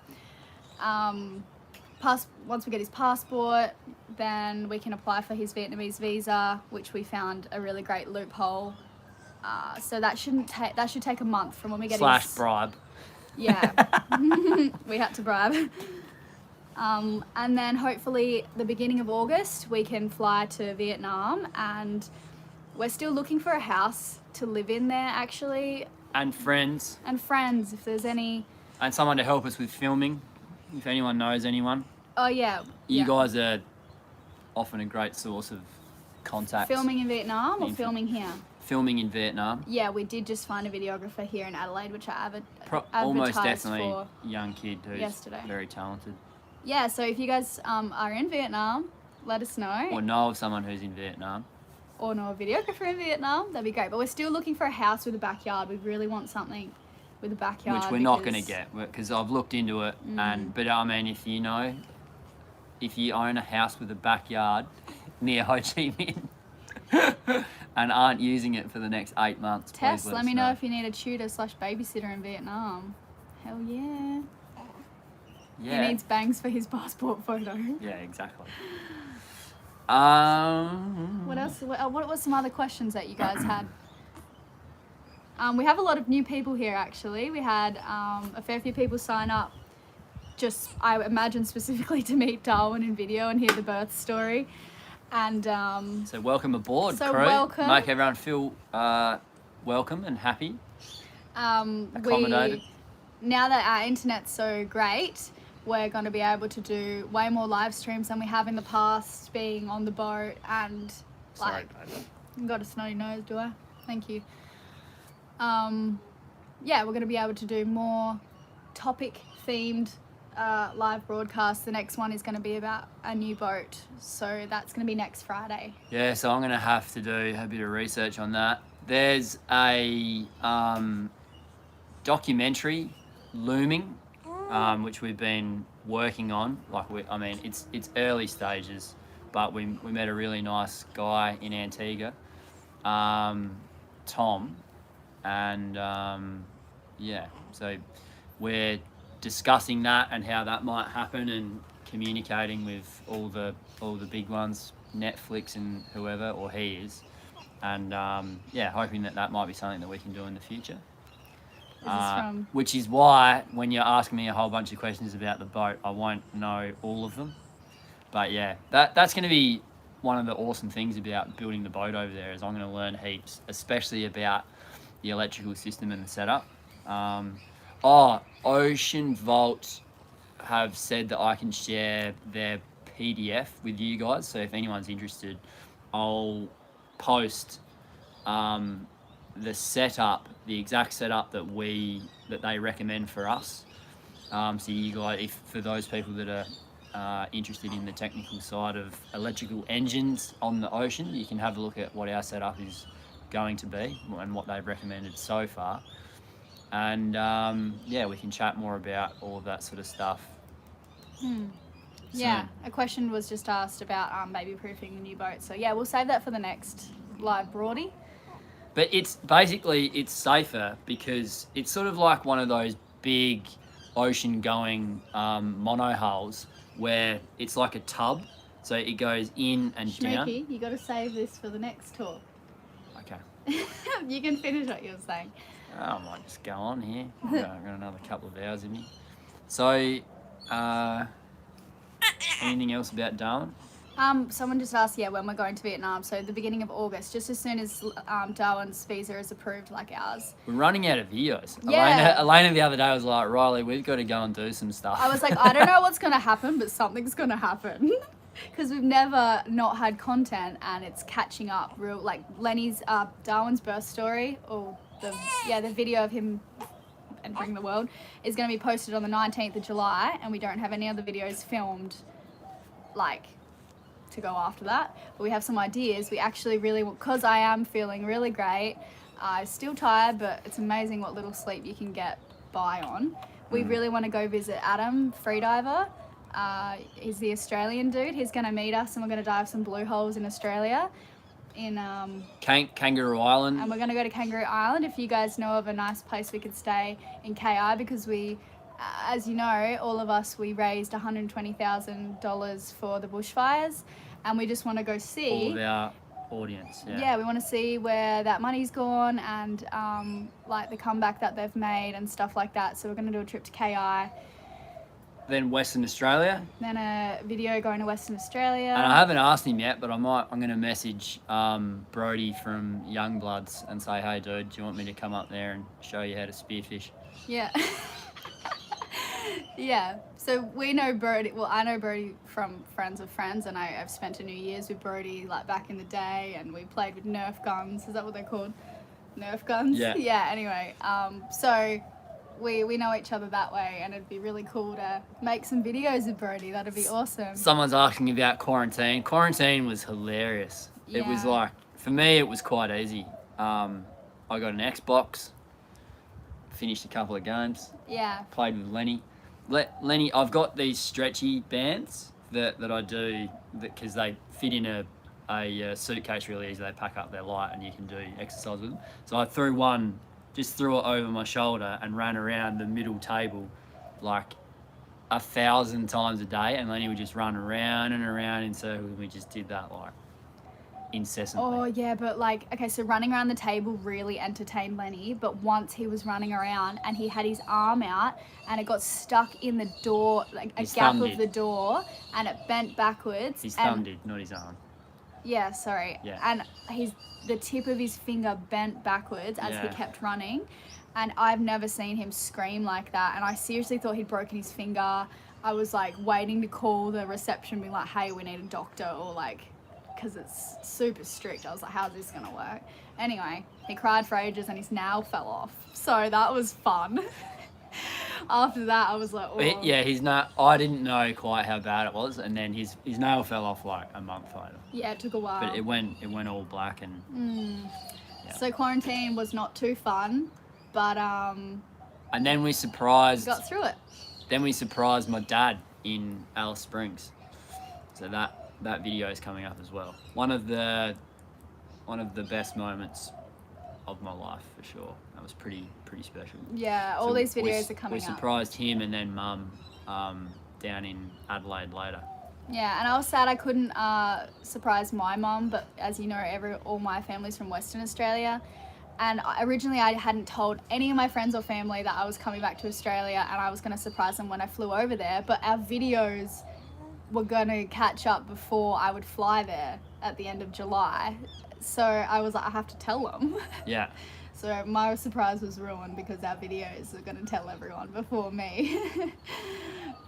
Once we get his passport, then we can apply for his Vietnamese visa, which we found a really great loophole. So that should take a month from when we get / bribe. Yeah, we had to bribe. And then hopefully the beginning of August we can fly to Vietnam, and we're still looking for a house to live in there actually. And friends. If there's any. And someone to help us with filming, if anyone knows anyone. Oh yeah. You guys are often a great source of contact. Filming in Vietnam or filming here? Filming in Vietnam. Yeah, we did just find a videographer here in Adelaide, which I almost advertised definitely for young kid who's yesterday. Very talented. Yeah, so if you guys are in Vietnam, let us know. Or know of someone who's in Vietnam. Or know a videographer in Vietnam, that'd be great. But we're still looking for a house with a backyard. We really want something with a backyard. Which we're not going to get, because I've looked into it. But I mean, if you own a house with a backyard near Ho Chi Minh and aren't using it for the next 8 months, Tess, please let me know if you need a tutor / babysitter in Vietnam. Hell yeah. Yeah. He needs bangs for his passport photo. Yeah, exactly. What else? What were some other questions that you guys had? We have a lot of new people here actually. We had a fair few people sign up, just I imagine specifically to meet Darwin in video and hear the birth story. And so welcome aboard, so crew. Welcome. Make everyone feel welcome and happy. Accommodated. Now that our internet's so great, we're going to be able to do way more live streams than we have in the past, being on the boat and Sorry, I've got a snotty nose, do I? Thank you. Yeah, we're going to be able to do more topic-themed live broadcasts. The next one is going to be about a new boat, so that's going to be next Friday. Yeah, so I'm going to have to do a bit of research on that. There's a documentary looming, which we've been working on. It's early stages, but we met a really nice guy in Antigua, Tom, and so we're discussing that and how that might happen, and communicating with all the big ones, Netflix and whoever, or he is, and hoping that might be something that we can do in the future. Which is why when you're asking me a whole bunch of questions about the boat, I won't know all of them. But yeah, that's going to be one of the awesome things about building the boat over there, is I'm going to learn heaps, especially about the electrical system and the setup. Ocean Vault have said that I can share their PDF with you guys. So if anyone's interested, I'll post the setup, the exact setup that they recommend for us. So you guys, for those people that are interested in the technical side of electrical engines on the ocean, you can have a look at what our setup is going to be and what they've recommended so far. And we can chat more about all of that sort of stuff. Yeah, a question was just asked about baby proofing the new boat. So yeah, we'll save that for the next live broadie. But it's safer because it's sort of like one of those big ocean-going monohulls where it's like a tub, so it goes in and down. Schmooky, you got to save this for the next talk. Okay. You can finish what you were saying. I might just go on here. I've got another couple of hours in me. So, anything else about Darwin? Someone just asked, when we're going to Vietnam. So the beginning of August, just as soon as Darwin's visa is approved, like ours. We're running out of videos. Yeah. Elena the other day was like, Riley, we've got to go and do some stuff. I was like, I don't know what's going to happen, but something's going to happen. Because we've never not had content, and it's catching up. Like Lenny's, Darwin's birth story, or the video of him entering the world, is going to be posted on the 19th of July, and we don't have any other videos filmed, like, to go after that. But we have some ideas. We actually really, because I am feeling really great, still tired, but it's amazing what little sleep you can get by on. We really want to go visit Adam, freediver. He's the Australian dude. He's going to meet us, and we're going to dive some blue holes in Australia. In Kangaroo Island. and we're going to go to Kangaroo Island. If you guys know of a nice place we could stay in KI, because we, as you know, all of us, we raised $120,000 for the bushfires, and we just want to go see all of our audience. yeah, we want to see where that money's gone, and like the comeback that they've made and stuff like that. So we're going to do a trip to KI, Then Western Australia. then a video going to Western Australia. And I haven't asked him yet, but I'm going to message Brody from Youngbloods and say, hey, dude, do you want me to come up there and show you how to spearfish? Yeah. Yeah. So we know Brody. Well, I know Brody from friends of friends, and I've spent a New Year's with Brody like back in the day, and we played with Nerf guns. Is that what they're called? Nerf guns? Yeah. Yeah, anyway. So we know each other that way, and it'd be really cool to make some videos with Brody. That'd be awesome. Someone's asking about quarantine. Quarantine was hilarious. It was Yeah. like, for me, it was quite easy. I got an Xbox, finished a couple of games, Yeah. played with Lenny. Lenny, I've got these stretchy bands that I do because they fit in a suitcase really easy. They pack up, they're light, and you can do exercise with them. So I threw it over my shoulder and ran around the middle table like 1,000 times a day, and Lenny would just run around and around in circles, and we just did that like incessantly. Oh yeah, but like, okay, so running around the table really entertained Lenny, but once he was running around and he had his arm out and it got stuck in the door, like a His gap thumb of did. the door, and it bent backwards. His and, thumb did, not his arm. Yeah, sorry. Yeah. And the tip of his finger bent backwards as he Yeah. kept running, and I've never seen him scream like that, and I seriously thought he'd broken his finger. I was like waiting to call the reception, being like, hey, we need a doctor, or like, because it's super strict. I was like, how's this gonna work? Anyway, he cried for ages and his nail fell off. So that was fun. After that, I was like, oh. But yeah, I didn't know quite how bad it was, and then his nail fell off like a month later. Yeah, it took a while. But it went all black, and Yeah. So quarantine was not too fun, but and then we surprised. got through it. Then we surprised my dad in Alice Springs. So that video is coming up as well. One of the best moments of my life for sure. That was pretty special. Yeah, all So these videos are coming We up. surprised him and then Mum down in Adelaide later. Yeah, and I was sad I couldn't surprise my mum, but as you know, all my family's from Western Australia. And originally I hadn't told any of my friends or family that I was coming back to Australia, and I was going to surprise them when I flew over there. But our videos were going to catch up before I would fly there at the end of July. So I was like, I have to tell them. Yeah. So my surprise was ruined because our videos are going to tell everyone before me.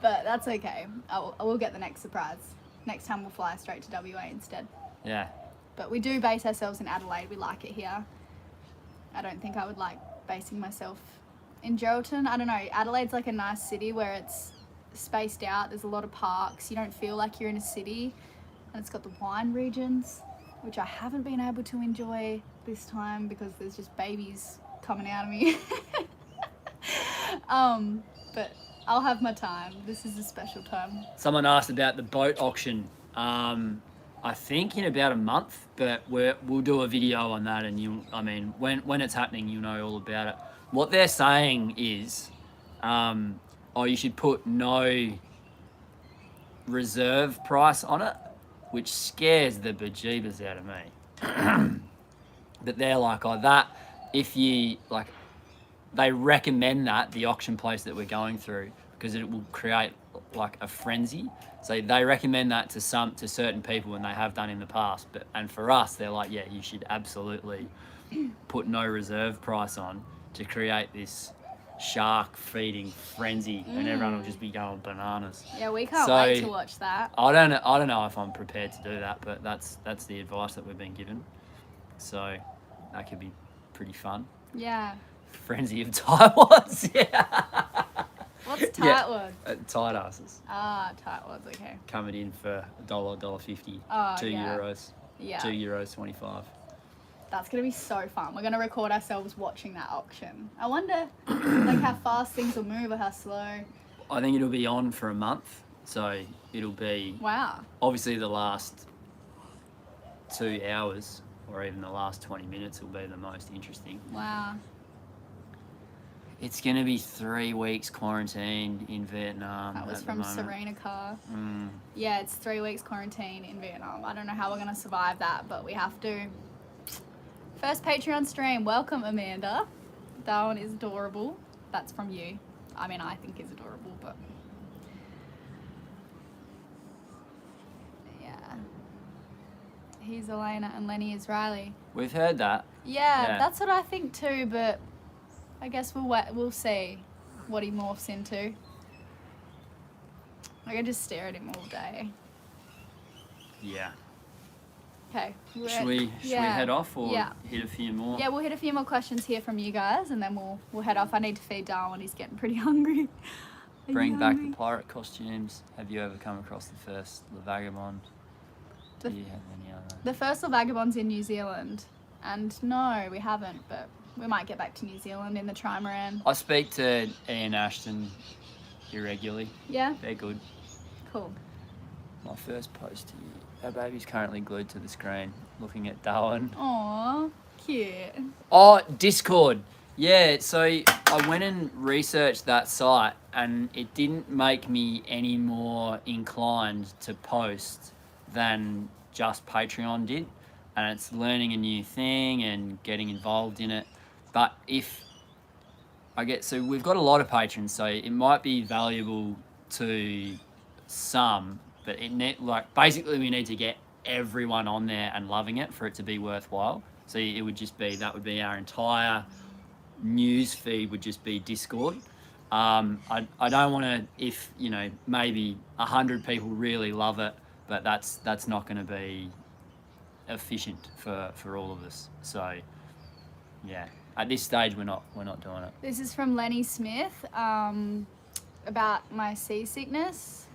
But that's okay. I will get the next surprise. Next time we'll fly straight to WA instead. Yeah. But we do base ourselves in Adelaide. We like it here. I don't think I would like basing myself in Geraldton. I don't know. Adelaide's like a nice city where it's spaced out. There's a lot of parks. You don't feel like you're in a city. And it's got the wine regions, which I haven't been able to enjoy this time because there's just babies coming out of me. But I'll have my time. This is a special time. Someone asked about the boat auction. I think in about a month, but we'll do a video on that, and when it's happening, you'll know all about it. What they're saying is, you should put no reserve price on it, which scares the bejeebers out of me. But they're like, if you like, they recommend that the auction place that we're going through because it will create like a frenzy. So they recommend that to certain people, and they have done in the past. And for us, they're like, yeah, you should absolutely put no reserve price on to create this shark feeding frenzy, and everyone will just be going bananas. Yeah, we can't So, wait to watch that. I don't know if I'm prepared to do that, but that's the advice that we've been given. So that could be pretty fun. Yeah. frenzy of tightwads. Yeah. What's Yeah. tightwads? Tight asses. Tightwads. Okay. Coming in for $1.50. Oh, €2. yeah. Yeah. €2.25. That's gonna be so fun. We're gonna record ourselves watching that auction. I wonder, like, how fast things will move or how slow. I think it'll be on for a month, so it'll be Wow. obviously the last 2 hours or even the last 20 minutes will be the most interesting. Wow. It's going to be 3 weeks quarantine in Vietnam. That was at the from moment. Serena Carr. Mm. Yeah, it's 3 weeks quarantine in Vietnam. I don't know how we're gonna survive that, but we have to. First Patreon stream. Welcome, Amanda. Darwin is adorable. That's from you. I mean, I think he's adorable, but yeah. He's Elena and Lenny is Riley. We've heard that. Yeah, that's what I think too, but I guess we'll see what he morphs into. I can just stare at him all day. Yeah. Okay. Should we head off or Yeah. hit a few more? Yeah, we'll hit a few more questions here from you guys, and then we'll head off. I need to feed Darwin. He's getting pretty hungry. Are you Bring back hungry? the pirate costumes. Have you ever come across the first Le Vagabond? Do you have any other? The first Vagabond's in New Zealand, and no, we haven't, but we might get back to New Zealand in the trimaran. I speak to Ian Ashton irregularly. Yeah? They're good. Cool. My first post to you. Our baby's currently glued to the screen looking at Darwin. Aw, cute. Oh, Discord. Yeah, so I went and researched that site and it didn't make me any more inclined to post than just Patreon did. And it's learning a new thing and getting involved in it. But so we've got a lot of patrons, so it might be valuable to some, but basically we need to get everyone on there and loving it for it to be worthwhile. So it would just be, that would be our entire news feed would just be Discord. I don't want to, if maybe 100 people really love it, but that's not going to be efficient for all of us. So yeah, at this stage we're not doing it. This is from Lenny Smith about my seasickness.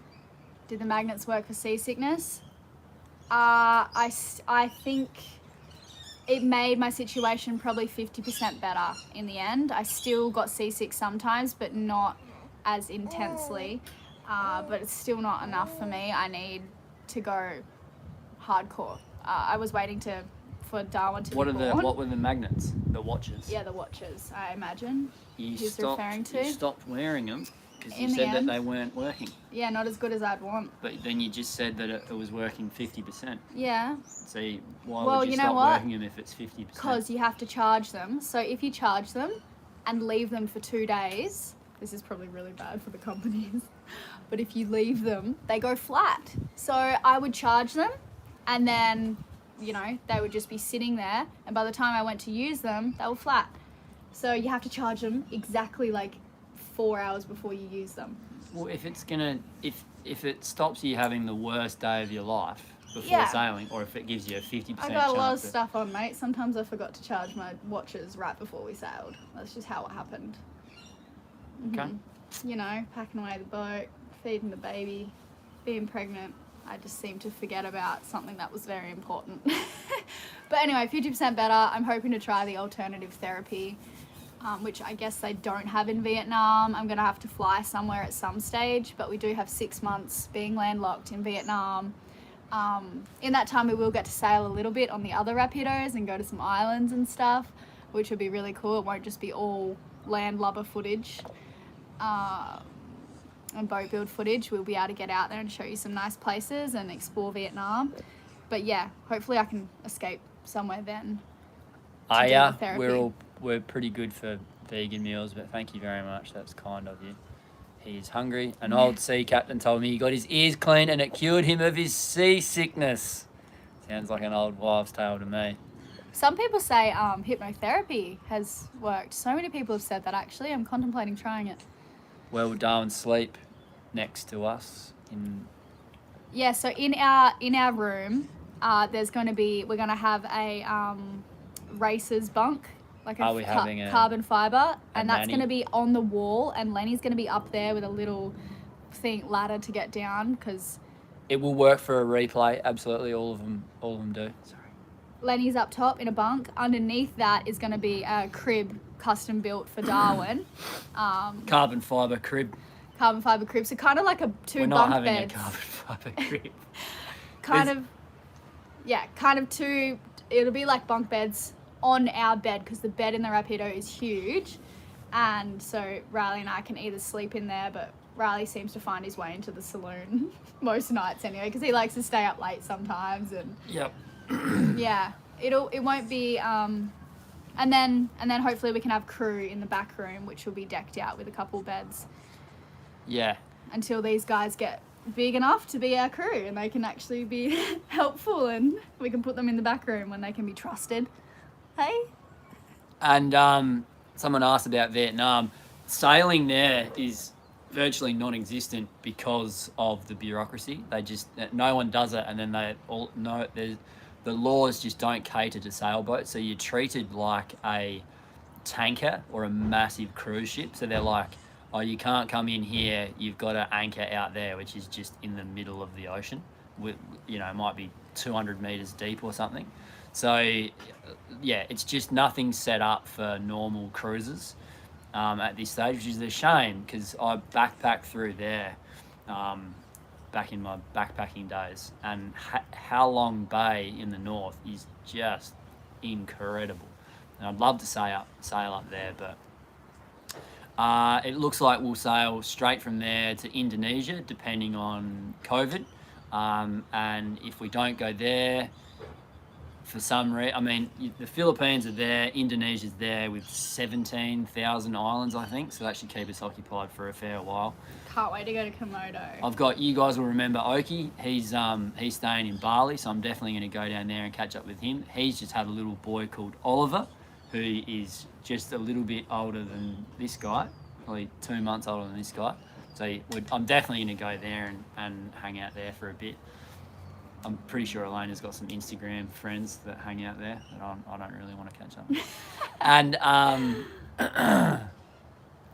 Did the magnets work for seasickness? I think it made my situation probably 50% better in the end. I still got seasick sometimes, but not as intensely. But it's still not enough for me. I need to go hardcore. I was waiting for Darwin to be born. What were the magnets? The watches? Yeah, the watches, I imagine. You referring to. stopped wearing them because you In the said that end. they weren't working. Yeah, not as good as I'd want. But then you just said that it was working 50%. Yeah. So why Well, would you you know stop what? working them if it's 50%? Because you have to charge them. So if you charge them and leave them for 2 days, this is probably really bad for the companies, but if you leave them, they go flat. So I would charge them and then, they would just be sitting there. And by the time I went to use them, they were flat. So you have to charge them exactly like 4 hours before you use them. Well, if it stops you having the worst day of your life before Yeah. sailing, or if it gives you a 50% I got a lot of chance stuff on, mate. Sometimes I forgot to charge my watches right before we sailed. That's just how it happened. Okay. Packing away the boat, feeding the baby, being pregnant. I just seemed to forget about something that was very important. But anyway, 50% better. I'm hoping to try the alternative therapy, which I guess they don't have in Vietnam. I'm going to have to fly somewhere at some stage, but we do have 6 months being landlocked in Vietnam. In that time, we will get to sail a little bit on the other Rapidos and go to some islands and stuff, which would be really cool. It won't just be all landlubber footage and boat build footage. We'll be able to get out there and show you some nice places and explore Vietnam. But yeah, hopefully I can escape somewhere then. Yeah, therapy. we're pretty good for vegan meals, but thank you very much. That's kind of you. He's hungry. An old sea captain told me he got his ears cleaned and it cured him of his seasickness. Sounds like an old wives' tale to me. Some people say hypnotherapy has worked. So many people have said that actually. I'm contemplating trying it. Where will Darwin sleep? Next to us Yeah, so in our room, we're gonna have a racer's bunk, like Are we having a carbon fiber, and that's nanny? going to be on the wall, and Lenny's going to be up there with a little ladder to get down, because It will work for a replay. Absolutely, all of them do. Sorry. Lenny's up top in a bunk. Underneath that is going to be a crib custom built for Darwin. Carbon fiber crib. Carbon fiber crib, so kind of like a We're two not bunk having beds. a carbon fiber crib. Kind of two. It'll be like bunk beds on our bed, because the bed in the Rapido is huge, and so Riley and I can either sleep in there, but Riley seems to find his way into the saloon most nights anyway, because he likes to stay up late sometimes, and Yep. yeah, it won't be and then hopefully we can have crew in the back room, which will be decked out with a couple beds. Yeah. Until these guys get big enough to be our crew and they can actually be helpful, and we can put them in the back room when they can be trusted. Hey? And someone asked about Vietnam. Sailing there is virtually non-existent because of the bureaucracy. No one does it, and then the laws just don't cater to sailboats. So you're treated like a tanker or a massive cruise ship. So they're like, oh, you can't come in here. You've got to anchor out there, which is just in the middle of the ocean. It might be 200 meters deep or something. So yeah, it's just nothing set up for normal cruises at this stage, which is a shame, because I backpacked through there back in my backpacking days, and How Long Bay in the north is just incredible, and I'd love to sail up there, but it looks like we'll sail straight from there to Indonesia, depending on COVID, and if we don't go there for some reason, the Philippines are there, Indonesia's there with 17,000 islands, I think, so that should keep us occupied for a fair while. You guys will remember Oki. He's staying in Bali, so I'm definitely going to go down there and catch up with him. He's just had a little boy called Oliver, who is just a little bit older than this guy, probably 2 months older than this guy. So I'm definitely going to go there and hang out there for a bit. I'm pretty sure Elena's got some Instagram friends that hang out there that I don't really want to catch up with. And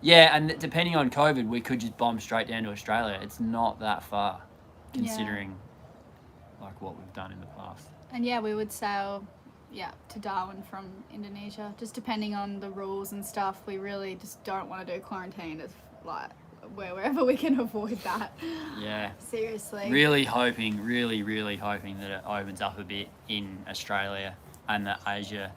yeah, and depending on COVID, we could just bomb straight down to Australia. It's not that far, considering like what we've done in the past. And yeah, we would sail to Darwin from Indonesia, just depending on the rules and stuff. We really just don't want to do quarantine. It's like wherever we can avoid that. Yeah. Seriously. Really hoping that it opens up a bit in Australia and that Asia.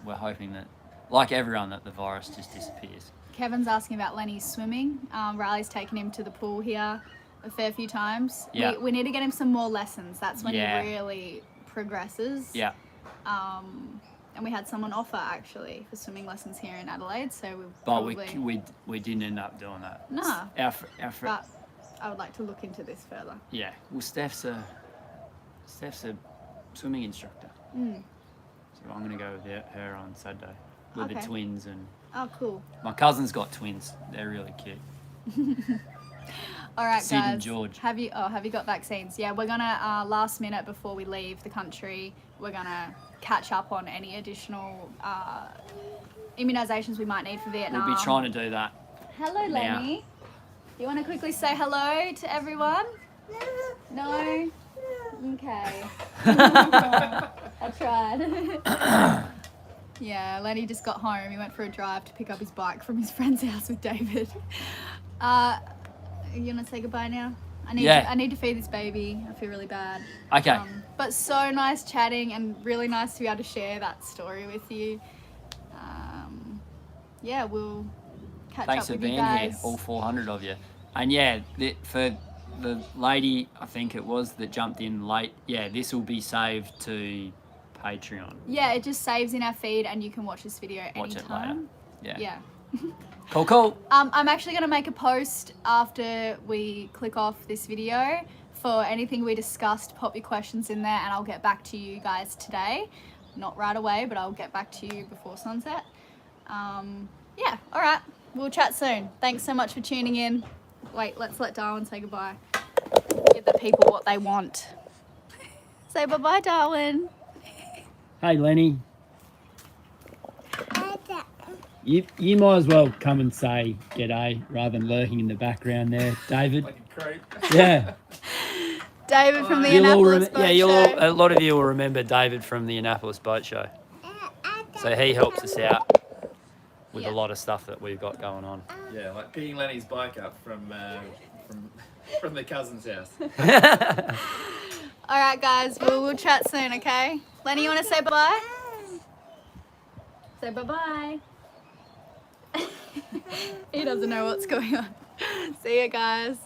We're hoping that, like everyone, that the virus just disappears. Kevin's asking about Lenny's swimming. Riley's taken him to the pool here a fair few times. Yeah. We need to get him some more lessons. That's when Yeah. he really progresses. Yeah. And we had someone offer actually for swimming lessons here in Adelaide, so we didn't end up doing that. Nah. But I would like to look into this further. Yeah. Well, Steph's a swimming instructor. So I'm gonna go with her on Saturday with the twins, and oh, cool. my cousin's got twins. They're really cute. All right, Sid guys. and George. Have you got vaccines? Yeah, we're gonna last minute before we leave the country, we're gonna catch up on any additional immunisations we might need for Vietnam. We'll be trying to do that. Hello, Lenny. You want to quickly say hello to everyone? No? Okay. I tried. Yeah, Lenny just got home. He went for a drive to pick up his bike from his friend's house with David. You want to say goodbye now? I need to feed this baby. I feel really bad. Okay. But so nice chatting, and really nice to be able to share that story with you. Yeah, we'll catch Thanks up for with you being guys. here, all 400 of you. And yeah, for the lady, I think it was, that jumped in late, yeah, this will be saved to Patreon. Yeah, it just saves in our feed, and you can watch this video Watch anytime. it later. Yeah. Cool. I'm actually going to make a post after we click off this video for anything we discussed. Pop your questions in there and I'll get back to you guys today. Not right away, but I'll get back to you before sunset. Yeah, all right. We'll chat soon. Thanks so much for tuning in. Wait, let's let Darwin say goodbye. Give the people what they want. Say bye-bye, Darwin. Hey, Lenny. Bye You might as well come and say g'day rather than lurking in the background there, David. Like a creep. Yeah. David from the You'll all Annapolis Boat Show. a lot of you will remember David from the Annapolis Boat Show. So he helps us out with Yeah. a lot of stuff that we've got going on. Yeah, like picking Lenny's bike up from the cousin's house. All right, guys, we'll chat soon, okay? Lenny, you want to say bye? Say bye-bye. He doesn't know what's going on. See you guys.